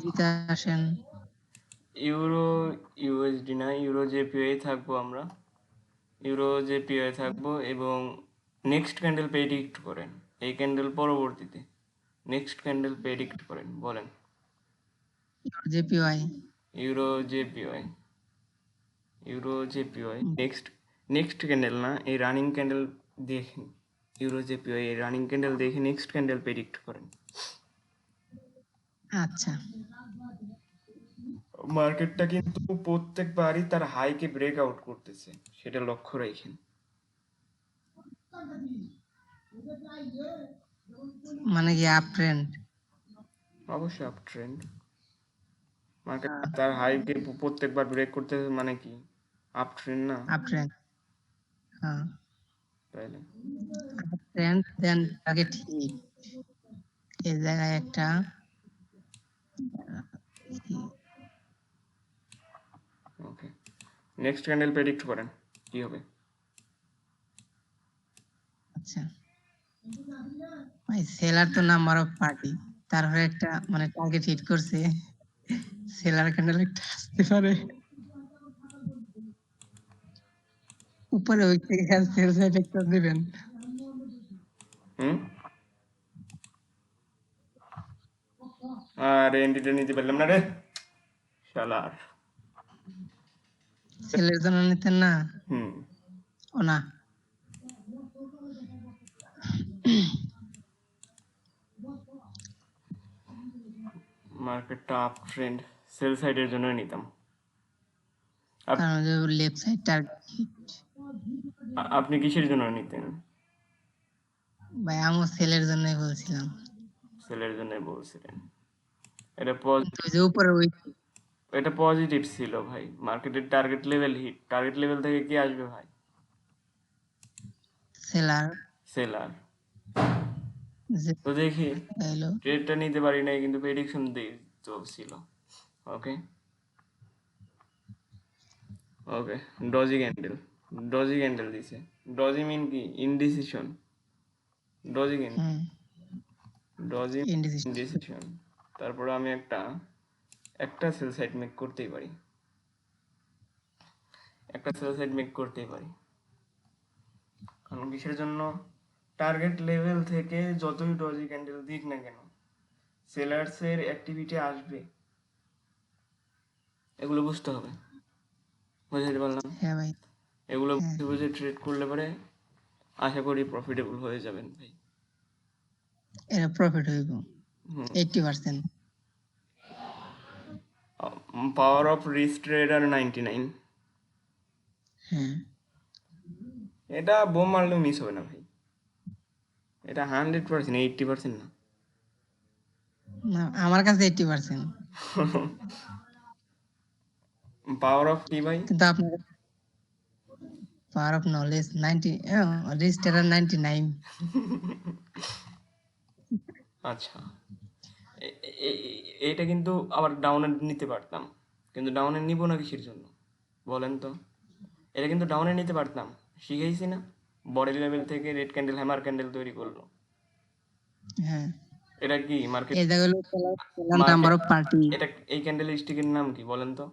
দিতে আসেন। Euro USD না, ইউরো জেপিওয়াই থাকবো আমরা, ইউরো জেপিওয়াই থাকবো এবং নেক্সট ক্যান্ডেল প্রেডিক্ট করেন, এই ক্যান্ডেল পরবর্তীতে নেক্সট ক্যান্ডেল প্রেডিক্ট করেন, বলেন। JPY euro JPY, euro JPY next candle না, এই রানিং ক্যান্ডেল দেখেন, ইউরো জেপিওয়াই এই রানিং ক্যান্ডেল দেখে নেক্সট ক্যান্ডেল প্রেডিক্ট করেন। আচ্ছা, মার্কেটটা কিন্তু প্রত্যেকবারই তার হাইকে ব্রেক আউট করতেছে, সেটা লক্ষ্য রাখেন। মানে কি আপ ট্রেন্ড? অবশ্যই আপ ট্রেন্ড। মার্কেট তার হাইকে প্রত্যেকবার ব্রেক করতেছে মানে কি আপ ট্রেন্ড না? আপ ট্রেন্ড, হ্যাঁ, তাইলে আপ ট্রেন্ড দেন আগে ঠিক এই জায়গায় একটা ওকে, নেক্সট ক্যান্ডেল প্রেডিক্ট করেন কি হবে। আচ্ছা ভাই, সেলার তো নাম্বার অফ পার্টি, তারপরে একটা মানে টার্গেট হিট করছে, সেলার ক্যান্ডেল একটা আসতে পারে উপরে, ওই থেকে সেল সাইড একটা দিবেন। আর এন্ট্রিটা নিতে পারলাম না রে শালার। সেলের জন্য নিতেন না? ও না, মার্কেটটা আপ ট্রেন্ড, সেল সাইডের জন্য নিতাম। কারণ যে লেফট সাইড টার্গেট হিট। আপনি কিসের জন্য নিতেন? ভাই আমি সেলের জন্যই বলছিলাম। সেলের জন্য বলছিলেন? এটা যে উপরে ওই এটা পজিটিভ ছিল ভাই, মার্কেটের target level hit, target level থেকে কি আসবে ভাই? সেলার। সেলার। তো দেখি ট্রেডটা নিতে পারি নাই, কিন্তু প্রেডিকশন চলছিল। Okay okay, doji candle, doji candle দিছে। ডজি মিন কি? Indecision. Doji candle, doji indecision. তারপরে আমি একটা সেল সাইড মেক করতেই পারি, একটা সেল সাইড মেক করতেই পারি। কারণ কিসের জন্য? টার্গেট লেভেল থেকে যতই ডজি ক্যান্ডেল দিক না কেন, সেলার্সের অ্যাক্টিভিটি আসবে, এগুলো বুঝতে হবে। বুঝতে পারলাম? হ্যাঁ ভাই, এগুলো বুঝে বুঝে ট্রেড করলে পরে আশা করি প্রফিটেবল হয়ে যাবেন ভাই। এর প্রফিট হইব 80%। Power of risk trader 99। হ্যাঁ, এটা বোম মারলেও মিস হবে না ভাই, এটা 100%, 80% না। আমার কাছে 80%। পাওয়ার অফ কি ভাই? কিন্তু আপনার power of knowledge 90, risk trader 99। আচ্ছা, এটা কিন্তু আবার ডাউনে নিতে পারতাম, কিন্তু ডাউনে নিব না কিসের জন্য বলেন তো? এটা কিন্তু ডাউনে নিতে পারতাম, শিখেছি না? বডি লেভেল থেকে রেড ক্যান্ডেল হ্যামার ক্যান্ডেল তৈরি করলো। হ্যাঁ, এটা কি মার্কেট? এই জায়গাগুলো নাম্বার অফ পার্টি। এটা এই ক্যান্ডেল স্টিকের নাম কি বলেন তো?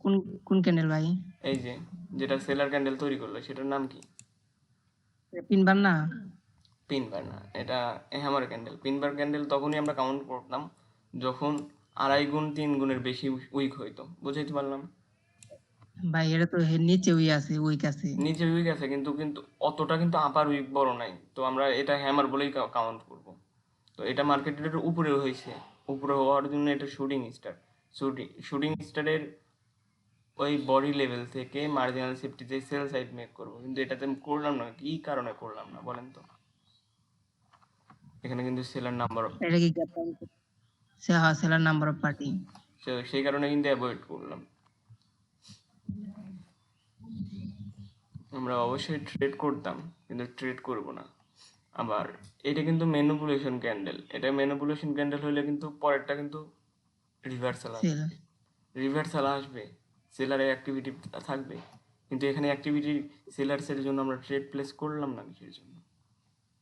কোন কোন ক্যান্ডেল ভাই? এই যে যেটা সেলার ক্যান্ডেল তৈরি করলো সেটার নাম কি? পিনবার না? পিনবার না, এটা হ্যামার ক্যান্ডেল। পিনবার ক্যান্ডেল তখনই আমরা কাউন্ট করতাম যখন 2.5 গুণ 3 গুণের বেশি উইক হইতো। বুঝাইতে পারলাম? ভাই এটা তো নিচে উইক আছে। নিচে উইক আছে, কিন্তু কিন্তু অতটা কিন্তু আপার উইক বড় নাই, তো আমরা এটা হ্যামার বলেই কাউন্ট করব। তো এটা মার্কেটের উপরে হয়েছে, উপরে হওয়ার জন্য এটা শুটিং স্টার। শুটিং স্টারের ওই বডি লেভেল থেকে মার্জিনাল সেফটিতে সেল সাইড মেক করবো, কিন্তু এটাতে করলাম না। কি কারণে করলাম না বলেন তো? এখানে কিন্তু সেলার নাম্বার, এটা কি সেলার নাম্বার অফ পার্টি, সেই কারণে কিন্তু অ্যাভয়েড করলাম। আমরা অবশ্যই ট্রেড করতাম, কিন্তু ট্রেড করব না। আবার এটা কিন্তু ম্যানিপুলেশন ক্যান্ডেল, এটা ম্যানিপুলেশন ক্যান্ডেল হলে কিন্তু পরেরটা কিন্তু রিভার্সাল আসবে, রিভার্সাল আসবে, সেলারের অ্যাক্টিভিটি থাকবে, কিন্তু এখানে অ্যাক্টিভিটি সেলার্সের জন্য আমরা ট্রেড প্লেস করলাম না কিসের জন্য?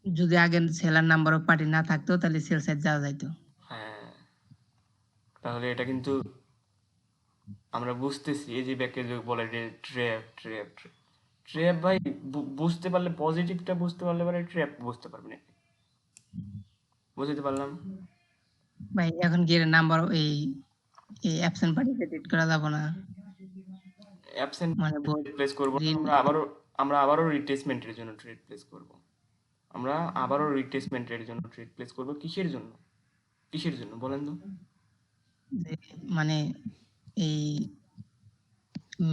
যদি আগে সেলার নাম্বার অফ পার্টি না থাকতো তাহলে সেল সাইড যাওয়া যাইতো। হ্যাঁ, তাহলে এটা কিন্তু আমরা বুঝতেছি, এই যে ব্যাকে যে বলে যে ট্র্যাপ ট্র্যাপ ট্র্যাপ ভাই, বুঝতে পারলে পজিটিভটা বুঝতে পারলে পরে ট্র্যাপ বুঝতে পারবেন আপনি। বুঝতে পারলাম? ভাই এখন কি নাম্বার এই অ্যাবসেন্ট পার্টি এডিট করা যাবে না? অ্যাবসেন্ট মানে প্লেস করব না, ঋণ আমরা আবারও রিপ্লেসমেন্টের জন্য ট্রেড প্লেস করব। আমরা আবারও রিপ্লেসমেন্টের জন্য ট্রেড প্লেস করব। কিসের জন্য? কিসের জন্য বলেন তো? যে মানে এই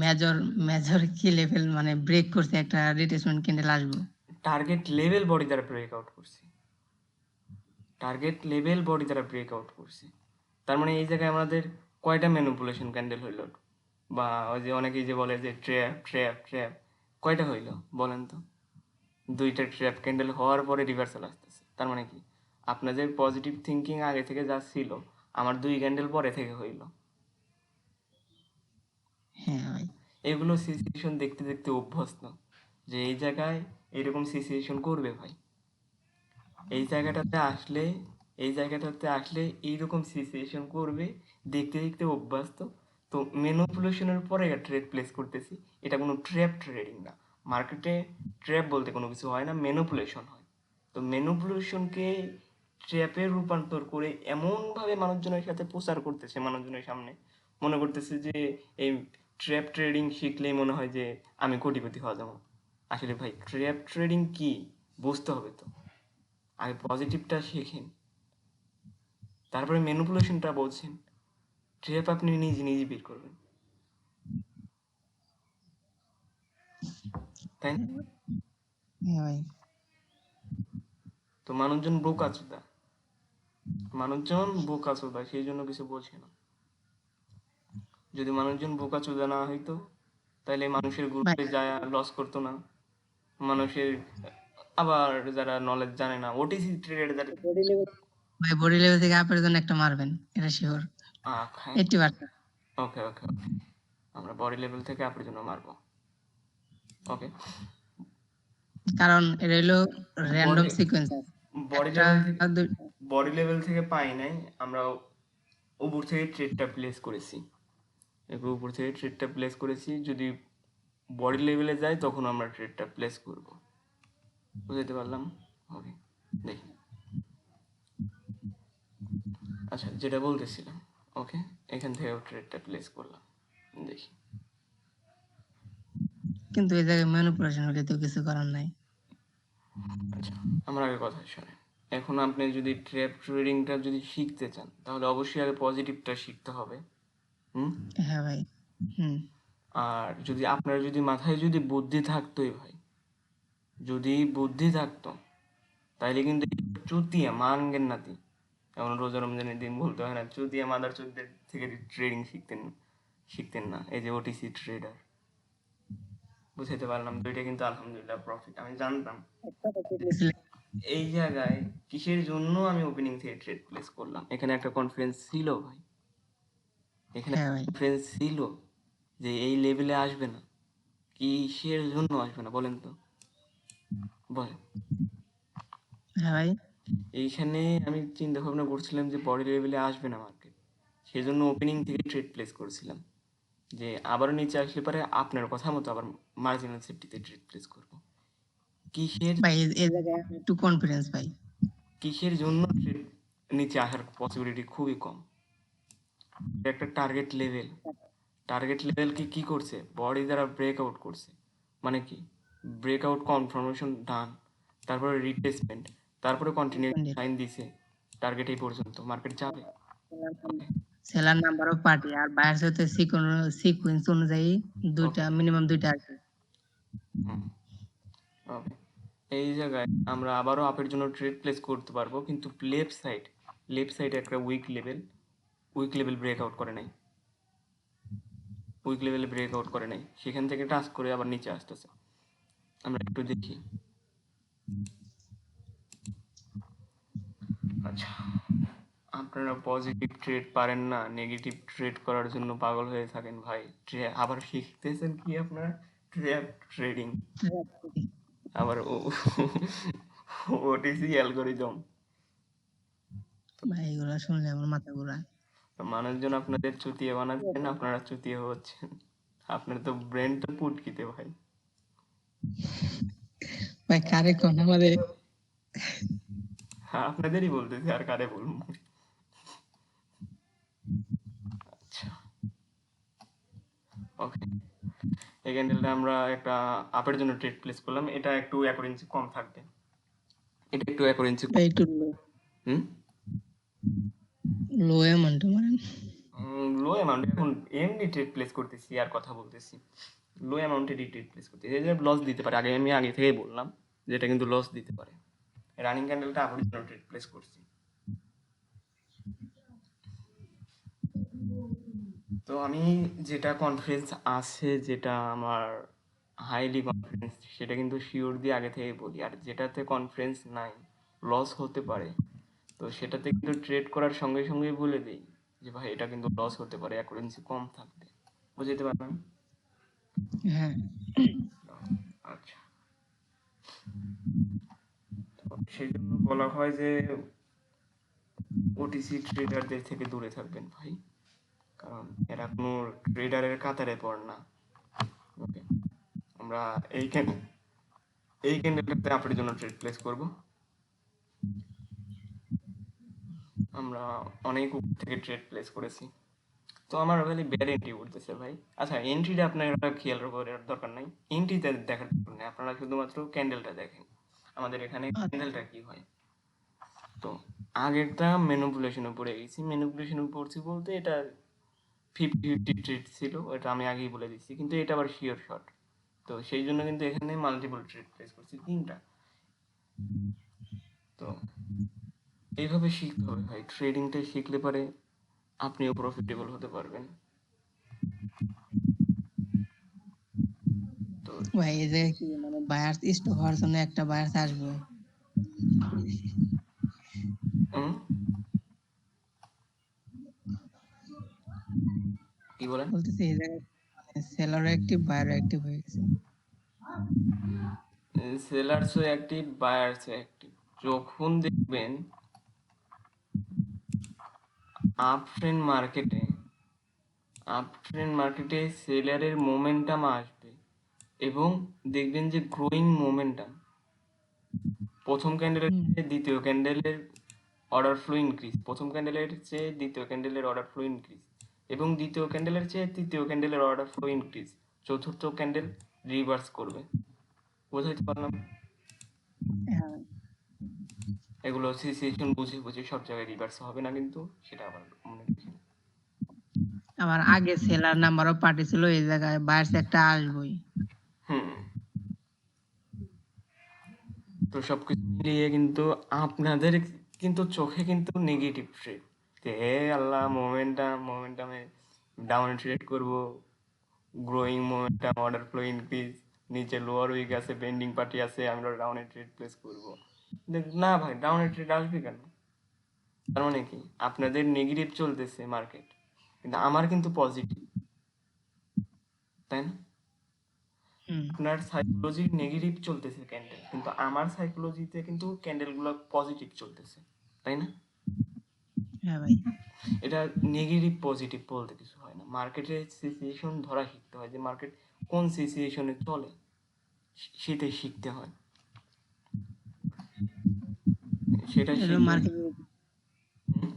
মেজর মেজর কি লেভেল মানে ব্রেক করছে একটা রিট্রেসমেন্ট ক্যান্ডেল আসবে। টার্গেট লেভেল বডি দ্বারা ব্রেকআউট করছি। টার্গেট লেভেল বডি দ্বারা ব্রেকআউট করছি। তার মানে এই জায়গায় আমাদের কয়টা ম্যানিপুলেশন ক্যান্ডেল হইল? বা ওই যে অনেকেই যে বলে যে ট্র্যাপ ট্র্যাপ ট্র্যাপ, কয়টা হইল বলেন তো? দুইটা ট্র্যাপ ক্যান্ডেল হওয়ার পরে রিভার্সাল আসতেছে। তার মানে কি আপনাদের পজিটিভ থিঙ্কিং আগে থেকে যা ছিল, আমার 2 ক্যান্ডেল পরে থেকে হইল। হ্যাঁ ভাই। এগুলো সিচুয়েশন দেখতে দেখতে অভ্যস্ত, যে এই জায়গায় এরকম সিচুয়েশন করবে ভাই। এই জায়গাটাতে আসলে এই জায়গাটাতে আসলে এইরকম সিচুয়েশন করবে, দেখতে দেখতে অভ্যস্ত। তো ম্যানিপুলেশনের পরে ট্রেড প্লেস করতেছি, এটা কোনো ট্র্যাপ ট্রেডিং না। মার্কেটে ট্র্যাপ বলতে কোনো কিছু হয় না, ম্যানিপুলেশন হয়। তো ম্যানিপুলেশনকে ট্র্যাপে রূপান্তর করে এমনভাবে মানুষজনের সাথে প্রচার করতেছে, মানুষজনের সামনে মনে করতেছে যে এই ট্র্যাপ ট্রেডিং শিখলেই মনে হয় যে আমি কোটিপতি হওয়া যাবো। আসলে ভাই ট্র্যাপ ট্রেডিং কি বুঝতে হবে তো, আগে পজিটিভটা শেখেন, তারপরে ম্যানিপুলেশনটা বলছেন। ট্র্যাপ আপনি নিজে নিজে বের করবেন, তাই না? হ্যাঁ ভাই। তো মানুষজন বোকাচোদা, মানুষজন বোকাচোদা, সেই জন্য কিছু বোঝে না। যদি মানুষজন বোকাচোদা না হইতো, তাহলে মানুষের ভাই গ্রুপে যায় লস করতো না। মানুষের আবার যারা নলেজ জানে না, ওটিসি ট্রেডার, বডি লেভেল ভাই বডি লেভেল থেকে আপের জন্য একটা মারবেন, এটা শিওর। হ্যাঁ, 80%। ওকে ওকে ওকে, আমরা বডি লেভেল থেকে আপনার জন্য মারবো। ওকে, কারণ এটা হলো র‍্যান্ডম বডি সিকোয়েন্স আছে। বডি একটা লেভেল থেকে দুই বডি লেভেল থেকে পাই নাই, আমরা উপর থেকে ট্রেডটা প্লেস করেছি। এরপর উপর থেকে ট্রেডটা প্লেস করেছি, যদি বডি লেভেলে যায় তখন আমরা ট্রেডটা প্লেস করব। বুঝতে পারলাম? ওকে, দেখি। আচ্ছা, যেটা বলতেছিলাম, ওকে, এখান থেকে ট্রেডটা প্লেস করলাম, দেখি। কিন্তু এই জায়গায় ম্যানিপুলেশন হলে তো কিছু করার নাই। আচ্ছা, আমার আগে কথা শোনেন। এখন আপনি যদি ট্র্যাপ ট্রেডিংটা যদি শিখতে চান, তাহলে অবশ্যই আগে পজিটিভটা শিখতে হবে। হুম। হ্যাঁ ভাই। হুম। আর যদি আপনার যদি মাথায় যদি বুদ্ধি থাকতোই ভাই, যদি বুদ্ধি থাকতো, তাইলে কিন্তু চুতিয়া মাঙ্গের নাতি, যেমন রোজা রমজানের দিন বলতে হয় না, চুতিয়া মাদার চোদ্দের থেকে ট্রেডিং শিখতেন না। এই যে ওটিসি ট্রেডার, বুঝাইতে পারলাম? দুইটা কিন্তু আলহামদুলিল্লাহ প্রফিট। আমি জানতাম এই জায়গায় কিসের জন্য আমি ওপেনিং থেকে ট্রেড প্লেস করলাম। এখানে একটা কনফিডেন্স ছিল ভাই, এখানে হ্যাঁ ভাই। কনফিডেন্স ছিল যে এই লেভেলে আসবে না। কিসের জন্য আসবে না বলেন তো, বলেন। হ্যাঁ ভাই। এইখানে আমি চিন্তা ভাবনা করছিলাম যে বডি লেভেলে আসবে না মার্কেট, সেই জন্য ওপেনিং থেকে ট্রেড প্লেস করেছিলাম, যে আবারও নিচে আসলে পরে আপনার কথা মতো আবার মার্জিনাল সেফটিতে ট্রেড প্লেস করব। কিসের ভাই এই জায়গায় আমি একটু কনফিডেন্স পাই। কিসের জন্য ট্রেড নিচে আসার পসিবিলিটি খুবই কম। এটা একটা টার্গেট লেভেল, টার্গেট লেভেলকে কি করছে, বডি দ্বারা ব্রেকআউট করছে। মানে কি, ব্রেকআউট কনফার্মেশন ডান, তারপরে রিট্রেসমেন্ট, তারপরে কন্টিনিউ সাইন দিছে, টার্গেট এই পর্যন্ত মার্কেট যাবে। Okay seller number of party আর বায়ার সাথে সিকোয়েন্স অনুযায়ী দুইটা ওকে মিনিমাম দুইটা আছে। ওকে, এই জায়গায় আমরা আবারও আপের জন্য ট্রেড প্লেস করতে পারবো, কিন্তু লেফট সাইডে একটা উইক লেভেল ব্রেকআউট করে নাই, উইক লেভেলে ব্রেকআউট করে নাই, সেখান থেকে টাচ করে আবার নিচে আসতেছে। আমরা একটু দেখি। আচ্ছা, আপনারা পজিটিভ ট্রেড পারেন না, নেগেটিভ ট্রেড করার জন্য পাগল হয়ে থাকেন ভাই। আবার শিখতেছেন কি আপনারা? ট্র্যাপ ট্রেডিং, আবার ওটিসি অ্যালগোরিদম। ভাই এগুলো শুনলে আমার মাথা ঘোরায়। মানুষজন আপনাদের চুতিয়ে বানাচ্ছেন, আপনারা চুতিয়ে হচ্ছেন। আপনার তো ব্রেনটা পুটকিতে ভাই। ভাই কারে কোন আমাদের হ্যাঁ, আপনাদেরই বলতেছি, আর কারে বলবো। আচ্ছা, ওকে। এই ক্যান্ডেলটা আমরা একটা আপের জন্য ট্রেড প্লেস করলাম, এটা একটু অ্যাকুরেন্সি কম থাকবে, এটা একটু অ্যাকুরেন্সি কম। একটু হুম, লো অ্যামাউন্ট মারেন। লো অ্যামাউন্ট এখন এমনি ট্রেড প্লেস করতেছি আর কথা বলতেছি, লো অ্যামাউন্টে ট্রেড প্লেস করতেছি, এটা লস দিতে পারে, আমি আগে থেকেই বললাম যেটা কিন্তু লস দিতে পারে। রানিং ক্যান্ডেলটা আপের জন্য ট্রেড প্লেস করছি। তো আমি যেটা কনফিডেন্স আছে, যেটা আমার হাইলি কনফিডেন্স, সেটা কিন্তু শিওর দিয়ে আগে থেকেই বলি। আর যেটাতে কনফিডেন্স নাই, লস হতে পারে, তো সেটাতে কিন্তু ট্রেড করার সঙ্গে সঙ্গেই বলে দিই যে ভাই এটা কিন্তু লস হতে পারে, অ্যাকুরেন্সি কম থাকবে। বুঝতে পারলাম। হ্যাঁ আচ্ছা, তো সেই জন্য বলা হয় যে ওটিসি ট্রেডারদের থেকে দূরে থাকবেন ভাই, কারণ এরা কোনো ট্রেডারের কাতারে পড়ে না। ওকে, আমরা এই ক্যান্ডেল এই ক্যান্ডেলটাতে আপনার জন্য ট্রেড প্লেস করব। আমরা অনেক উপর থেকে ট্রেড প্লেস করেছি, তো আমার খালি ব্যাড এন্ট্রি উঠতেছে ভাই। আচ্ছা, এন্ট্রিটা আপনারা খেয়াল করার দরকার নাই, এন্ট্রিতে দেখার দরকার নেই, আপনারা শুধুমাত্র ক্যান্ডেলটা দেখেন। আমাদের এখানে ক্যান্ডেলটা কি হয়। তো আগেরটা ম্যানিপুলেশনে পড়ে গেছি, ম্যানিপুলেশনে পড়ছি বলতে এটা 50-50 ট্রেড ছিল, এটা আমি আগেই বলে দিচ্ছি, কিন্তু এটা আবার শিওর শট। তো সেই জন্য কিন্তু এখানে মাল্টিপল ট্রেড প্লেস করছি, 3টা। তো এইভাবে শিখতে হবে ভাই, ট্রেডিংটা শিখলে পারে আপনিও প্রফিটেবল হতে পারবেন। তো ভাই এই জায়গায় কি মানে বায়ার্স স্টক হওয়ার জন্য একটা বায়ার্স আসবে হুম, কি বলেন? বলতেছি এই জায়গায় সেলারও অ্যাক্টিভ বায়ারও অ্যাক্টিভ হয়ে গেছে। সেলার্সও অ্যাক্টিভ, বায়ার্সও অ্যাক্টিভ। যখন দেখবেন আপ ট্রেন্ড মার্কেটে সেলারের মোমেন্টাম আসবে, এবং দেখবেন যে গ্রোয়িং মোমেন্টাম, প্রথম ক্যান্ডেলের হুম, চেয়ে দ্বিতীয় ক্যান্ডেলের অর্ডার ফ্লো ইনক্রিজ, প্রথম ক্যান্ডেলের চেয়ে দ্বিতীয় ক্যান্ডেলের অর্ডার ফ্লো ইনক্রিজ, এবং দ্বিতীয় ক্যান্ডেলের চেয়ে তৃতীয় ক্যান্ডেলের অর্ডার ফ্লো ইনক্রিজ, চতুর্থ ক্যান্ডেল রিভার্স করবে। বুঝতে পারলাম। হ্যাঁ। এগুলো সিচুয়েশন বুঝে বুঝে সব জায়গায় রিভার্স হবে না কিন্তু, সেটা আবার মনে রাখি। আমার আগে সেলার নাম্বারও পার্টি ছিল, এই জায়গায় বায়ার্স একটা আসবেই। হুম, তো সবকিছু মিলিয়ে কিন্তু আপনাদের কিন্তু চোখে কিন্তু নেগেটিভ ট্রেড, যে হে আল্লাহ, মোমেন্টামে ডাউন ট্রেড করব, growing momentum, order flow increase, নিচে লোয়ার উইক আছে, বেন্ডিং পার্টি আছে, আমরা ডাউনে ট্রেড প্লেস করব। না ভাই, ডাউনে ট্রেড আসবে কেন? তার মানে কি আপনাদের নেগেটিভ চলতেছে মার্কেট, কিন্তু আমার কিন্তু পজিটিভ, তাই না? হুম, আপনার সাইকোলজি নেগেটিভ চলতেছে ক্যান্ডেল, কিন্তু আমার সাইকোলজিতে কিন্তু ক্যান্ডেলগুলো পজিটিভ চলতেছে, তাই না? হ্যাঁ ভাই। এটা নেগেটিভ পজিটিভ বলতে কিছু হয় না, মার্কেটের সিচুয়েশন ধরা শিখতে হয়, যে মার্কেট কোন সিচুয়েশনে চলে, সেটাই শিখতে হয়, সেটা এটা শিখলে। মার্কেট, হুম,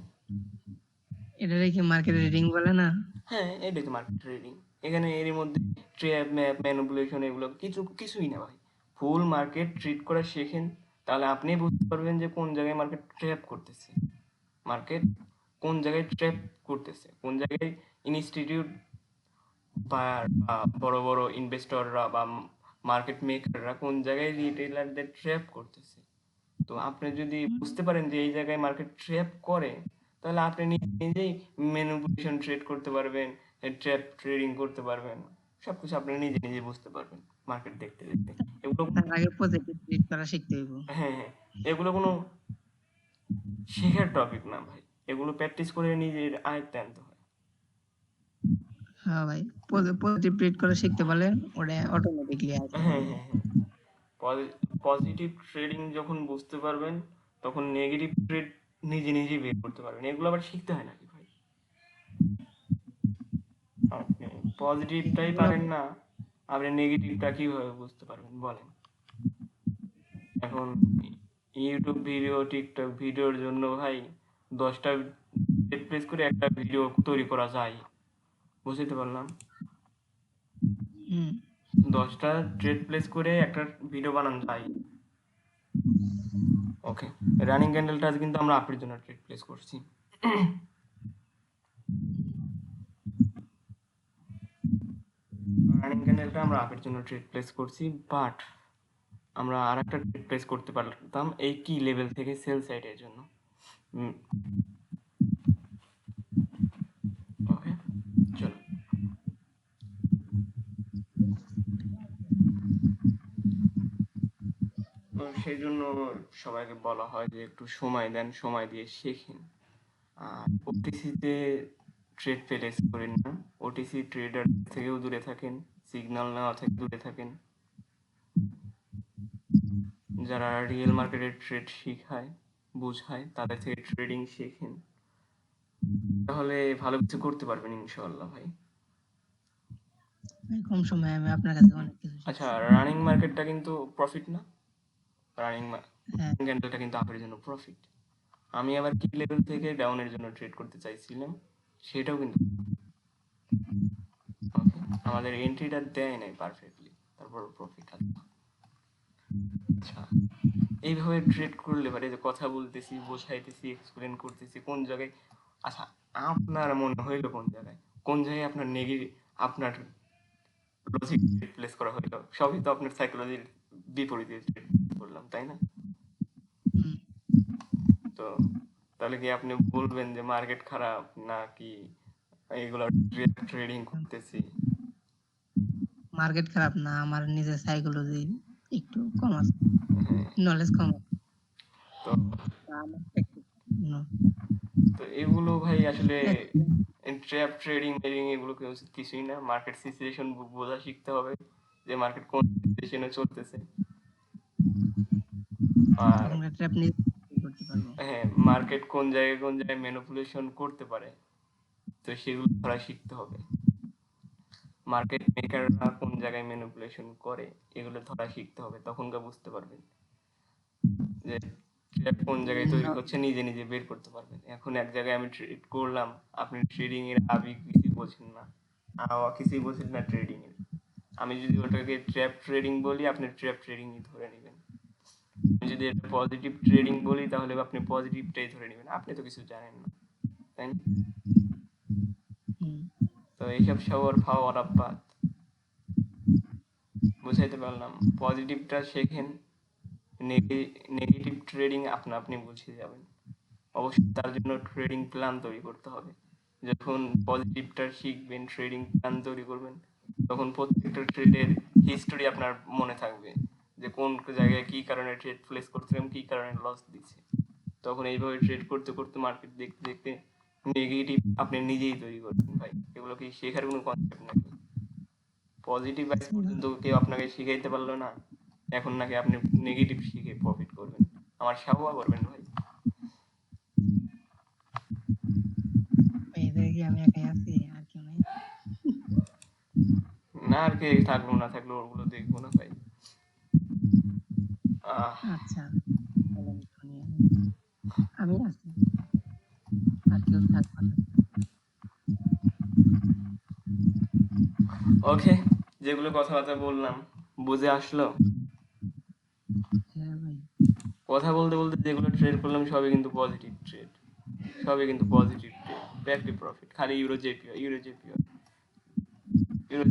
এটা কি মার্কেট রিডিং বলে না? হ্যাঁ, এটাই তো মার্কেট ট্রেডিং। এখানে এর মধ্যে ট্র্যাপ ম্যাপ ম্যানিপুলেশন এগুলো কিছুই না ভাই। ফুল মার্কেট ট্রিট করা শেখেন, তাহলে আপনি বুঝতে পারবেন যে কোন জায়গায় মার্কেট ট্র্যাপ করতেছে, মার্কেট কোন জায়গায় ট্র্যাপ করতেছে, কোন জায়গায় ইনস্টিটিউট বা বা বড় বড় ইনভেস্টররা বা মার্কেট মেকাররা কোন জায়গায় রিটেলারদের ট্র্যাপ করতেছে। তো আপনি যদি বুঝতে পারেন যে এই জায়গায় মার্কেট ট্র্যাপ করে, তাহলে আপনি নিজেই ম্যানিপুলেশন ট্রেড করতে পারবেন, ট্র্যাপ ট্রেডিং করতে পারবেন, সবকিছু আপনি নিজে নিজে বুঝতে পারবেন মার্কেট দেখতে দেখতে। এগুলো তার আগে পজিটিভ ট্রিট করা শিখতে হইব। হ্যাঁ হ্যাঁ, এগুলো কোনো শেখার টপিক না ভাই, এগুলো প্র্যাকটিস করে নিজের আয়ত্তে আনতে হয়। হ্যাঁ ভাই, পজিটিভ ট্রিট করা শিখতে পারলে ওটা অটোমেটিকলি আসবে। হ্যাঁ হ্যাঁ হ্যাঁ, পজিটিভ ট্রেডিং যখন বুঝতে পারবেন, তখন নেগেটিভ ট্রেড নিজে নিজেই বের করতে পারবেন। এগুলো আবার শিখতে হয় নাকি ভাই? পজিটিভটাই পারেন না, আপনি নেগেটিভটা কিভাবে বুঝতে পারবেন বলেন? এখন ইউটিউব ভিডিও, টিকটক ভিডিওর জন্য ভাই 10টা প্লেস করে একটা ভিডিও তৈরি করা যায়, বুঝতে পারলাম। 10টা ট্রেড প্লেস করে একটা ভিডিও বানানো যায়। ওকে, রানিং ক্যান্ডেলটা কিন্তু আমরা আপের জন্য ট্রেড প্লেস করছি। রানিং ক্যান্ডেলটা আমরা আপের জন্য ট্রেড প্লেস করছি, বাট আমরা আরেকটা ট্রেড প্লেস করতে পারতাম এই কি লেভেল থেকে সেল সাইডের জন্য। ওকে, চলো। সেই জন্য সবাইকে বলা হয় যে একটু সময় দেন, সময় দিয়ে শেখেন। আর ওটিসিতে ট্রেড প্লেস করেন না, ওটিসি ট্রেডার থেকেও দূরে থাকেন, সিগন্যাল নেওয়া থেকে দূরে থাকেন। যারা রিয়েল মার্কেটের ট্রেড শিখায়, বোঝায়, তাদের থেকে ট্রেডিং শেখেন, তাহলে ভালো কিছু করতে পারবেন ইনশাআল্লাহ ভাই। কম সময়ে আমি আপনার কাছে অনেক কিছু আচ্ছা, শিখছি। রানিং মার্কেটটা কিন্তু প্রফিট না, রানিং হ্যাঁ, ক্যান্ডেলটা কিন্তু আপের জন্য প্রফিট। আমি আবার কি লেভেল থেকে ডাউনের জন্য ট্রেড করতে চাইছিলাম, সেটাও কিন্তু আমাদের এন্ট্রিটা দেয় নাই পারফেক্টলি, তারপর প্রফিট আছে। আচ্ছা, এইভাবে ট্রেড করলে পারে, যে কথা বলতেছি, বোঝাইতেছি, এক্সপ্লেন করতেছি কোন জায়গায়, আচ্ছা আপনার মনে হইলো কোন জায়গায় আপনার আপনার লজিক প্লেস করা হইলো, সবই তো আপনার সাইকোলজির বিপরীতে ট্রেড করলাম, তাই না? তো তাহলে কি আপনি বলবেন যে মার্কেট খারাপ, নাকি এগুলো ট্রেডিং করতেছি? মার্কেট খারাপ না, আমার নিজের সাইকোলজি একটু কম আছে, নলেজ কম আছে। তো আমার tactic, তো এগুলো ভাই আসলে ট্র্যাপ ট্রেডিং মেডিং এগুলো কিছুই না, মার্কেট সিচুয়েশন বোঝা শিখতে হবে, যে মার্কেট কোন সিচুয়েশনে চলতেছে। আর তখন ট্র্যাপ নিজে করতে পারবো। হ্যাঁ, মার্কেট কোন জায়গায় ম্যানিপুলেশন করতে পারে, তো সেগুলো ধরা শিখতে হবে। মার্কেট মেকাররা কোন জায়গায় ম্যানিপুলেশন করে, এগুলো ধরা শিখতে হবে, তখনকার বুঝতে পারবেন যে ট্র্যাপ কোন জায়গায় তৈরি করছে, নিজে নিজে বের করতে পারবেন। এখন এক জায়গায় আমি ট্রেড করলাম, আপনি ট্রেডিং এর আবি কিছুই বোঝেন না, কিছুই বোঝেন না ট্রেডিং এর, আমি যদি ওটাকে ট্র্যাপ ট্রেডিং বলি, আপনি ট্র্যাপ ট্রেডিংই ধরে নেবেন। আমি যদি এটা পজিটিভ ট্রেডিং বলি, তাহলে আপনি পজিটিভটাই ধরে নেবেন, আপনি তো কিছু জানেন না, তাই না? তো এইসব সবার ফাওয়ার আব্বাত, বুঝাইতে পারলাম। পজিটিভটা শেখেন, নেগেটিভ ট্রেডিং আপনা আপনি বুঝে যাবেন। অবশ্যই তার জন্য ট্রেডিং প্ল্যান তৈরি করতে হবে। যখন পজিটিভটা শিখবেন, ট্রেডিং প্ল্যান তৈরি করবেন, তখন প্রত্যেকটা ট্রেডের হিস্টোরি আপনার মনে থাকবে, যে কোন জায়গায় কি কারণে ট্রেড প্লেস করছিলাম, কি কারণে লস দিচ্ছে। তখন এইভাবে ট্রেড করতে করতে, মার্কেট দেখতে দেখতে নেগেটিভ আপনি নিজেই তৈরি করবেন ভাই। এগুলো কি শেখার কোনো কনসেপ্ট নাকি? পজিটিভ আজ পর্যন্ত কেউ আপনাকে শিখাইতে পারলো না, এখন নাকি আপনি নেগেটিভ শিখে প্রফিট করবেন? আমার সাহুয়া করবেন ভাই। এই জায়গায় আমি একাই আছি, আর কেউ নাই। না, আর কে থাকলো না থাকলো ওগুলো দেখবো না ভাই। আচ্ছা, আমি আছি, আর কেউ থাকবে না। ওকে, যেগুলো কথাবার্তা বললাম বুঝে আসলো? হ্যাঁ ভাই, কথা বলতে বলতে যেগুলো ট্রেড করলাম সবই কিন্তু পজিটিভ ট্রেড, সবই কিন্তু পজিটিভ ট্রেড, ব্যাকলি প্রফিট। খালি ইউরো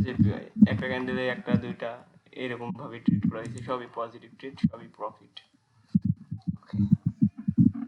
জেপিআই একটা ক্যান্ডেলে একটা দুইটা এরকম ভাবে ট্রেড করা হয়েছে, সবই পজিটিভ ট্রেড, সবই প্রফিট।